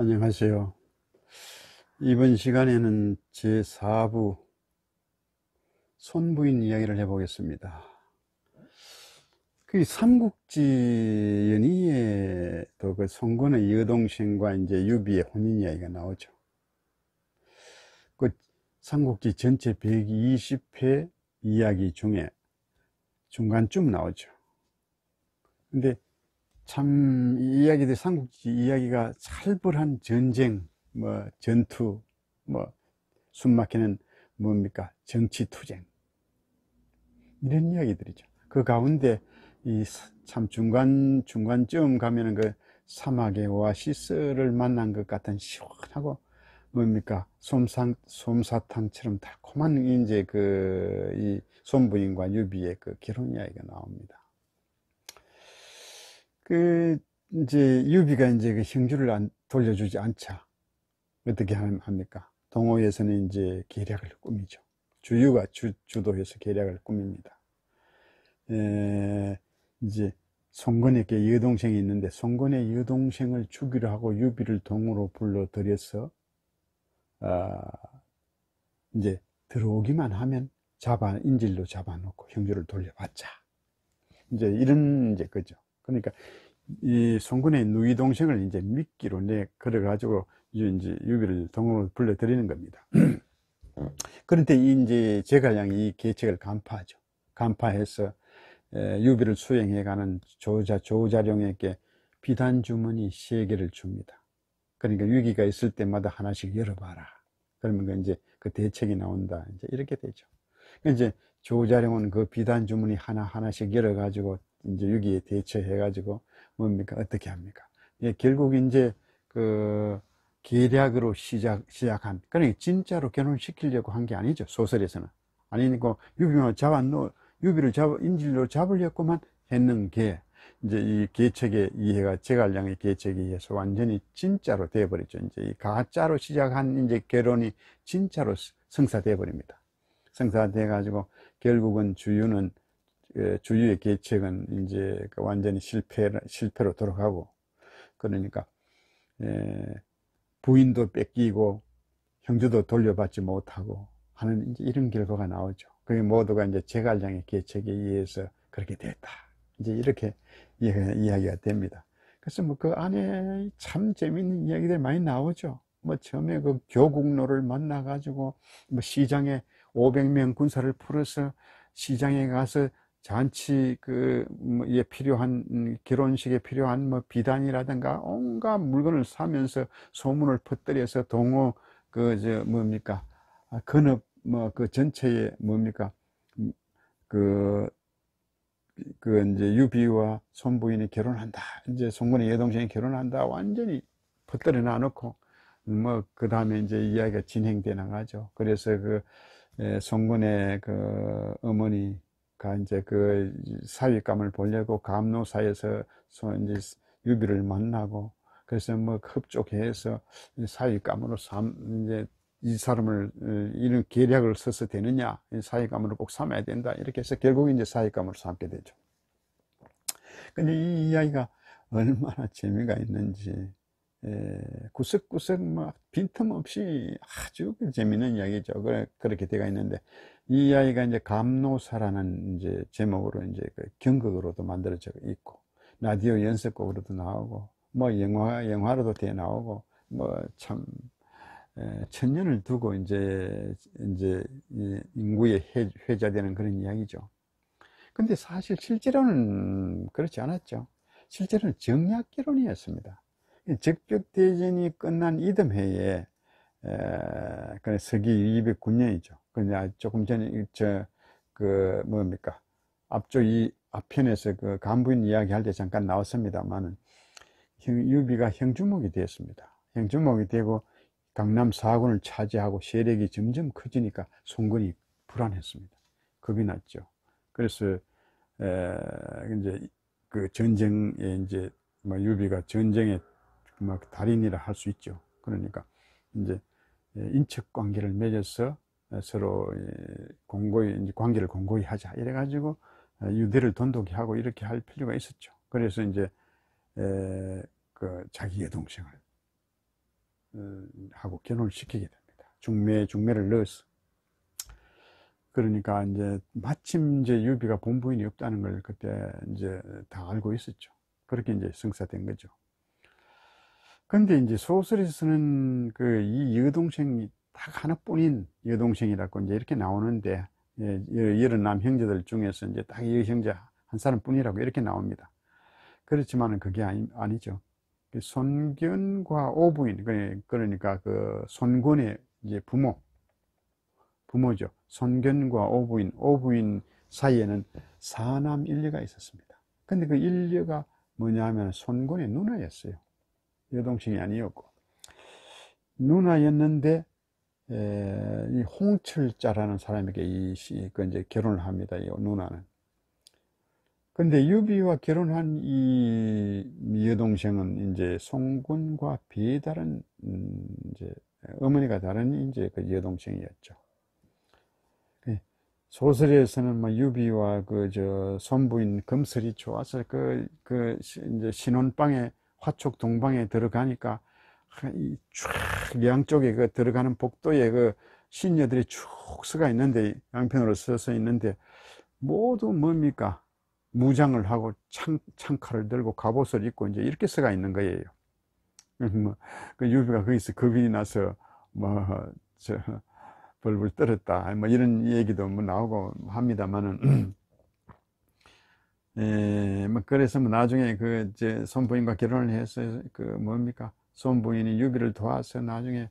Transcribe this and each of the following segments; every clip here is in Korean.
안녕하세요. 이번 시간에는 제4부 손부인 이야기를 해보겠습니다. 그 삼국지 연의에 또 그 송건의 여동생과 이제 유비의 혼인 이야기가 나오죠. 그 삼국지 전체 120회 이야기 중에 중간쯤 나오죠. 근데 참 이 이야기들 삼국지 이야기가 살벌한 전쟁, 전투, 숨막히는 뭡니까 정치투쟁 이런 이야기들이죠. 그 가운데 이 참 중간쯤 가면은 그 사막의 오아시스를 만난 것 같은 시원하고 뭡니까 솜사탕처럼 달콤한 이제 그 이 손부인과 유비의 그 결혼 이야기가 나옵니다. 그 이제 유비가 이제 그 형주를 돌려주지 않자 어떻게 합니까? 동호에서는 이제 계략을 꾸미죠. 주유가 주도해서 계략을 꾸밉니다. 이제 송건에게 여동생이 있는데 송건의 여동생을 주기로 하고 유비를 동으로 불러들여서 이제 들어오기만 하면 인질로 잡아놓고 형주를 돌려받자. 이제 이런 이제 거죠. 그러니까 이 송건의 누이 동생을 이제 미끼로 그래가지고 이제 유비를 동으로 불러들이는 겁니다. 그런데 이제 제갈량이 이 계책을 간파하죠. 간파해서 유비를 수행해가는 조자룡에게 비단 주머니 3개를 줍니다. 그러니까 위기가 있을 때마다 하나씩 열어봐라. 그러면 이제 그 대책이 나온다. 이제 이렇게 되죠. 이제 조자룡은 그 비단 주머니 하나씩 열어가지고 이제 위기에 대처해가지고 뭡니까 어떻게 합니까? 결국 이제 그 계략으로 시작한, 그러니까 진짜로 결혼시키려고 한 게 아니죠. 소설에서는. 아니니까 유비를 인질로 잡으려고만 했는 게 이제 이 계책의 이해가 제갈량의 계책에 의해서 완전히 진짜로 되어버렸죠. 이제 이 가짜로 시작한 이제 결혼이 진짜로 성사되어 버립니다. 성사돼 가지고 결국은 주유의 계책은 이제 완전히 실패로 돌아가고, 그러니까 부인도 뺏기고 형제도 돌려받지 못하고 하는 이제 이런 결과가 나오죠. 그게 모두가 이제 제갈량의 계책에 의해서 그렇게 됐다. 이제 이렇게 이야기가 됩니다. 그래서 그 안에 참 재밌는 이야기들 많이 나오죠. 처음에 그 교국로를 만나가지고 시장에 500명 군사를 풀어서 시장에 가서 잔치 필요한 결혼식에 필요한 비단이라든가 온갖 물건을 사면서 소문을 퍼뜨려서 동호 건업 그 전체에 이제 유비와 손부인이 결혼한다, 이제 송건의 여동생이 결혼한다 완전히 퍼뜨려 놔놓고 그 다음에 이제 이야기가 진행돼 나가죠. 그래서 송건의 그 어머니가 이제 그 사윗감을 보려고 감노사에서 이제 유비를 만나고, 그래서 흡족해서 사윗감으로 이제 이 사람을 이런 계략을 써서 되느냐, 사윗감으로 꼭 삼아야 된다, 이렇게 해서 결국 이제 사윗감으로 삼게 되죠. 근데 이 이야기가 얼마나 재미가 있는지 구석구석 빈틈없이 아주 재미있는 이야기죠. 그렇게 되어 있는데, 이 이야기가 이제 감노사라는 이제 제목으로 이제 경극으로도 만들어져 있고, 라디오 연습곡으로도 나오고, 영화로도 돼 나오고, 참 천년을 두고 이제 인구의 회자되는 그런 이야기죠. 근데 사실 실제로는 그렇지 않았죠. 실제로는 정략결혼이었습니다. 적벽대전이 끝난 이듬해에 서기 209년이죠. 근데 조금 전에 앞쪽 이 앞편에서 그 간부인 이야기할 때 잠깐 나왔습니다만은 유비가 형주목이 되었습니다. 형주목이 되고 강남 4군을 차지하고 세력이 점점 커지니까 송건이 불안했습니다. 겁이 났죠. 그래서 이제 그 전쟁에 이제 유비가 전쟁의 달인이라 할 수 있죠. 그러니까 이제 인척 관계를 맺어서 서로 공고히 이제 관계를 공고히 하자, 이래가지고 유대를 돈독히 하고 이렇게 할 필요가 있었죠. 그래서 이제 자기 여동생을 하고 결혼을 시키게 됩니다. 중매를 넣어서. 그러니까 이제 마침 이제 유비가 본부인이 없다는 걸 그때 이제 다 알고 있었죠. 그렇게 이제 성사된 거죠. 근데 이제 소설에서는 그 이 여동생이 딱 하나뿐인 여동생이라고 이제 이렇게 나오는데, 여러 남 형제들 중에서 이제 딱 이 형제 한 사람뿐이라고 이렇게 나옵니다. 그렇지만은 그게 아니죠. 손견과 오부인, 그러니까 그 손권의 이제 부모죠. 손견과 오부인 사이에는 사남 일녀가 있었습니다. 근데 그 일녀가 뭐냐면 손권의 누나였어요. 여동생이 아니었고, 누나였는데, 이 홍철자라는 사람에게 이제 결혼을 합니다. 이 누나는. 근데 유비와 결혼한 이 여동생은 이제 송군과 배다른, 이제 어머니가 다른 이제 그 여동생이었죠. 소설에서는 뭐 유비와 손부인 금슬이 좋아서 이제 신혼방에 화촉 동방에 들어가니까 쫙 양쪽에 들어가는 복도에 신녀들이 쭉 서가 있는데, 양편으로 서서 있는데, 모두 뭡니까? 무장을 하고 창칼을 들고 갑옷을 입고 이제 이렇게 서가 있는 거예요. 유비가 거기서 겁이 나서 벌벌 떨었다, 이런 얘기도 나오고 합니다만은, 그래서 나중에 손부인과 결혼을 해서 손부인이 유비를 도와서 나중에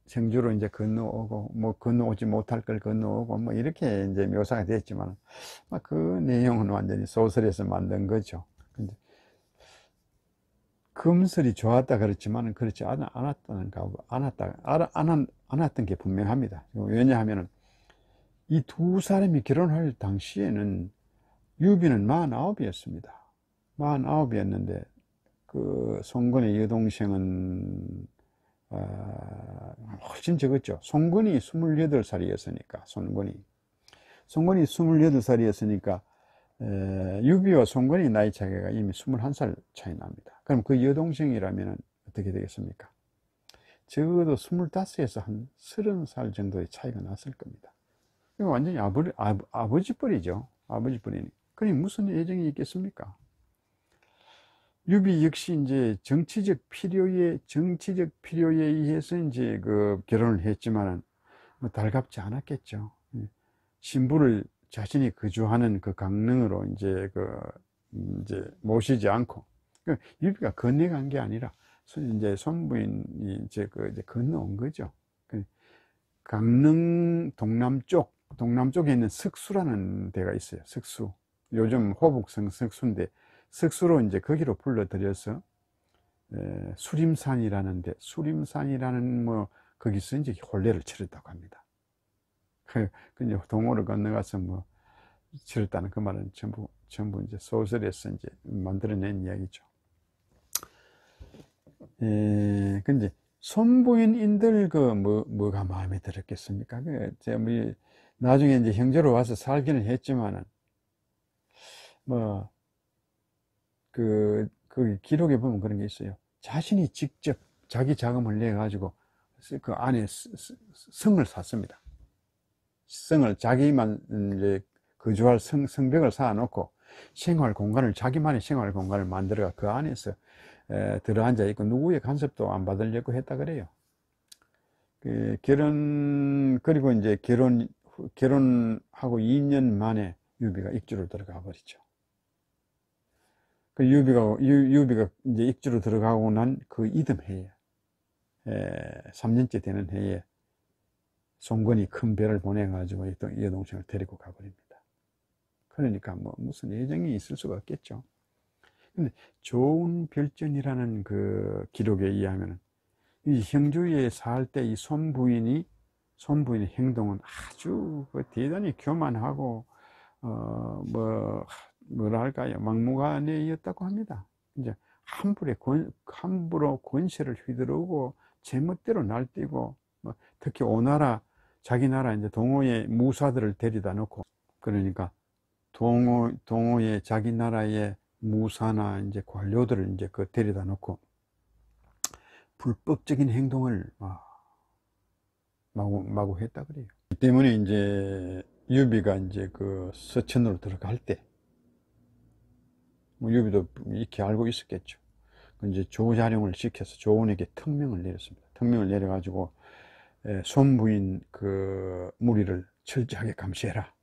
생주로 이제 건너오고, 건너오지 못할 걸 건너오고, 이렇게 이제 묘사가 됐지만, 그 내용은 완전히 소설에서 만든 거죠. 근데 금슬이 좋았다 그렇지만 그렇지 않았던 게 분명합니다. 왜냐하면은 이 두 사람이 결혼할 당시에는 유비는 49이었습니다. 49이었는데 그 송건의 여동생은 훨씬 적었죠. 송건이 28살이었으니까, 송건이 28살이었으니까 유비와 송건이 나이 차이가 이미 21살 차이 납니다. 그럼 그 여동생이라면 어떻게 되겠습니까? 적어도 25에서 한 30살 정도의 차이가 났을 겁니다. 이거 완전히 아버지 뻘이죠. 아버지 뻘이니. 그니 무슨 애정이 있겠습니까? 유비 역시 이제 정치적 필요에 의해서 이제 결혼을 했지만은 달갑지 않았겠죠. 신부를 자신이 거주하는 그 강릉으로 이제 모시지 않고, 유비가 건너간 게 아니라 이제 손부인이 이제 건너온 거죠. 강릉 동남쪽에 있는 석수라는 데가 있어요. 석수. 요즘 호북성 석수인데, 석수로 이제 거기로 불러들여서 수림산이라는 거기서 이제 혼례를 치렀다고 합니다. 이제 동호를 건너가서 치렀다는 그 말은 전부 이제 소설에서 이제 만들어낸 이야기죠. 근데 손부인인들 뭐가 마음에 들었겠습니까? 나중에 이제 형제로 와서 살기는 했지만은 그 기록에 보면 그런 게 있어요. 자신이 직접 자기 자금을 내 가지고 그 안에 성을 샀습니다. 성을 자기만 이제 거주할 성벽을 쌓아놓고 자기만의 생활 공간을 만들어가 그 안에서 들어앉아 있고 누구의 간섭도 안 받으려고 했다 그래요. 그리고 이제 결혼하고 2년 만에 유비가 익주로 들어가 버리죠. 유비가 이제 익주로 들어가고 난 그 이듬해에 3년째 되는 해에 송건이 큰 배를 보내가지고 여동생을 데리고 가버립니다. 그러니까 무슨 애정이 있을 수가 없겠죠. 근데 좋은 별전이라는 그 기록에 의하면 이 형주에 살 때 이 손부인의 행동은 아주 대단히 교만하고 뭐랄까요, 막무가내였다고 합니다. 이제 함부로 권세를 휘두르고 제멋대로 날뛰고, 특히 오나라, 자기 나라 이제 동호의 무사들을 데려다 놓고, 그러니까 동호의 자기 나라의 무사나 이제 관료들을 이제 데려다 놓고 불법적인 행동을 마구 했다 그래요. 그 때문에 이제 유비가 이제 그 서천으로 들어갈 때, 뭐 유비도 이렇게 알고 있었겠죠. 이제 조자룡을 시켜서 조원에게 특명을 내렸습니다. 특명을 내려가지고 손부인 그 무리를 철저하게 감시해라.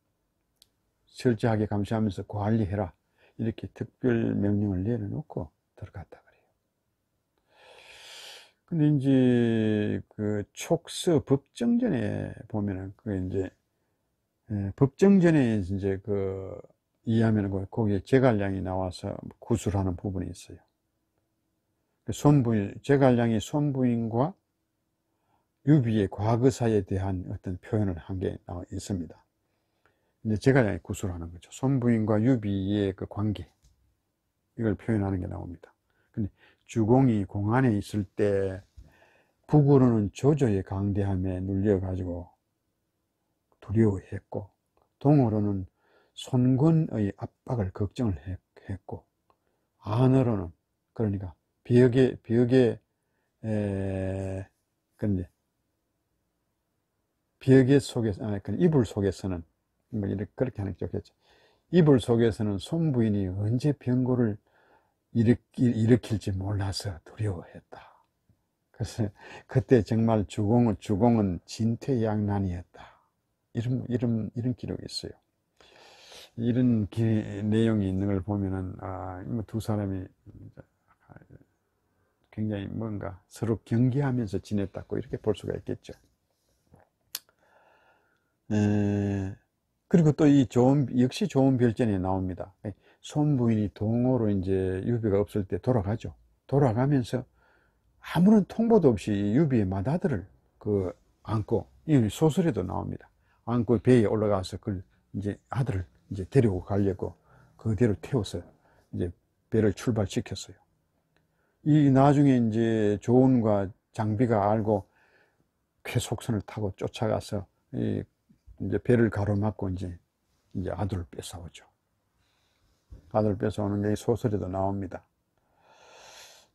철저하게 감시하면서 관리해라. 이렇게 특별 명령을 내려놓고 들어갔다 그래요. 근데 이제 그 촉서 법정전에 보면은 그 이제 법정전에 이제 그 이해하면 거기에 제갈량이 나와서 구술하는 부분이 있어요. 손부인, 제갈량이 손부인과 유비의 과거사에 대한 어떤 표현을 한 게 나와 있습니다. 이제 제갈량이 구술하는 거죠. 손부인과 유비의 그 관계, 이걸 표현하는 게 나옵니다. 근데 주공이 공안에 있을 때 북으로는 조조의 강대함에 눌려가지고 두려워했고, 동으로는 손권의 압박을 걱정을 했고, 안으로는 그러니까 벽에 근데 벽에 속에서 이불 속에서는 뭐 이렇게 그렇게 하는 게 좋겠죠. 이불 속에서는 손부인이 언제 병고를 일으킬지 몰라서 두려워했다. 그래서 그때 정말 주공은 진퇴양난이었다. 이런 기록이 있어요. 이런 내용이 있는 걸 보면은 두 사람이 굉장히 뭔가 서로 경계하면서 지냈다고 이렇게 볼 수가 있겠죠. 그리고 또 역시 좋은 별전에 나옵니다. 손부인이 동호로 이제 유비가 없을 때 돌아가죠. 돌아가면서 아무런 통보도 없이 유비의 맏아들을 안고, 이 소설에도 나옵니다. 안고 배에 올라가서 이제 아들을 이제 데리고 가려고 그대로 태워서 이제 배를 출발시켰어요. 이 나중에 이제 조은과 장비가 알고 쾌속선을 타고 쫓아가서 이제 배를 가로막고 이제 아들을 뺏어오죠. 아들을 뺏어오는 게 소설에도 나옵니다.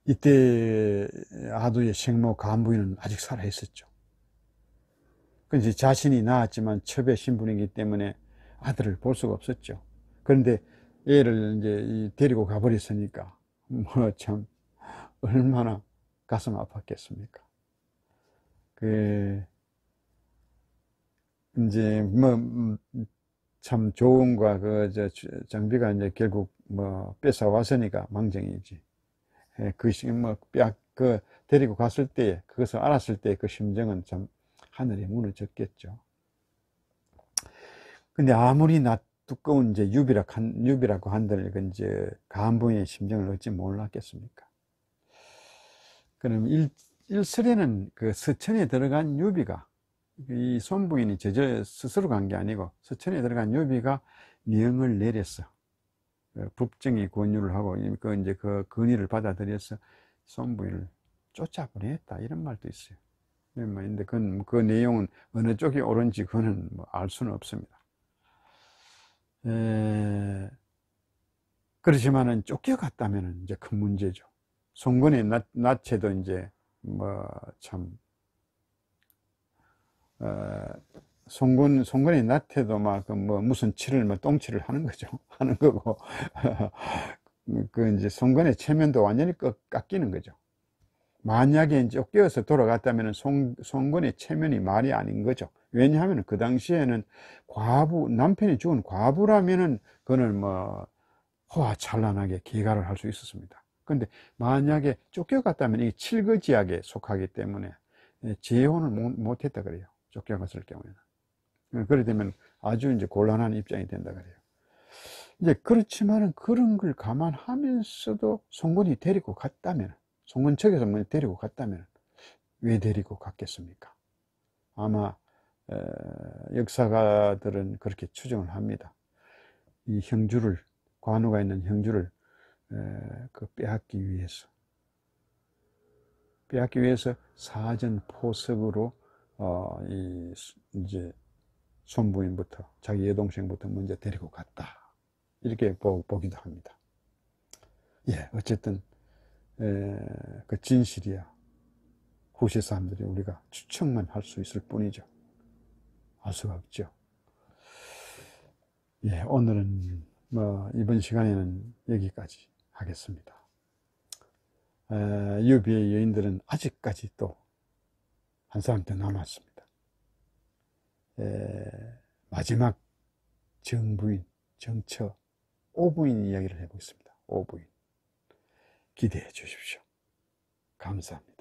이때 아두의 생모 간부인은 아직 살아 있었죠. 그런데 자신이 낳았지만 첩의 신분이기 때문에 아들을 볼 수가 없었죠. 그런데 얘를 이제 데리고 가버렸으니까 뭐 참 얼마나 가슴 아팠겠습니까? 이제 뭐 참 조은과 장비가 이제 결국 뭐 뺏어 왔으니까 망정이지. 데리고 갔을 때, 그것을 알았을 때 그 심정은 참 하늘이 무너졌겠죠. 근데 아무리 두꺼운 이제 유비라고 한들, 이제 간부의 심정을 어찌 몰랐겠습니까? 그럼 일설에는 그 서천에 들어간 유비가, 이 손부인이 스스로 간 게 아니고, 서천에 들어간 유비가 명을 내렸어. 법정이 권유를 하고, 이제 그 건의를 받아들여서 손부인을 쫓아보냈다. 이런 말도 있어요. 근데 그 내용은 어느 쪽이 옳은지 그거는 뭐 알 수는 없습니다. 그렇지만은 쫓겨갔다면 이제 큰 문제죠. 송건의 나체도 이제 송건의 나태도 무슨 똥칠을 하는 거죠. 하는 거고, 이제 송건의 체면도 완전히 깎이는 거죠. 만약에 이제 쫓겨서 돌아갔다면 송건의 체면이 말이 아닌 거죠. 왜냐하면 그 당시에는 남편이 죽은 과부라면은 그거는 호화찬란하게 기가를 할 수 있었습니다. 근데 만약에 쫓겨갔다면 이게 칠거지약에 속하기 때문에 재혼을 못했다 그래요. 쫓겨갔을 경우에는. 그렇게 되면 아주 이제 곤란한 입장이 된다 그래요. 이제 그렇지만은 그런 걸 감안하면서도 송건이 데리고 갔다면, 송건 측에서 데리고 갔다면 왜 데리고 갔겠습니까? 아마 역사가들은 그렇게 추정을 합니다. 이 형주를, 관우가 있는 형주를 빼앗기 위해서 사전 포석으로 이제 손부인부터 자기 여동생부터 먼저 데리고 갔다. 이렇게 보기도 합니다. 어쨌든 그 진실이야. 후세 사람들이 우리가 추측만 할 수 있을 뿐이죠. 알 수가 없죠. 예, 오늘은 이번 시간에는 여기까지 하겠습니다. 유비의 여인들은 아직까지 또 한 사람 더 남았습니다. 마지막 정부인, 정처, 오부인 이야기를 해보겠습니다. 오부인. 기대해 주십시오. 감사합니다.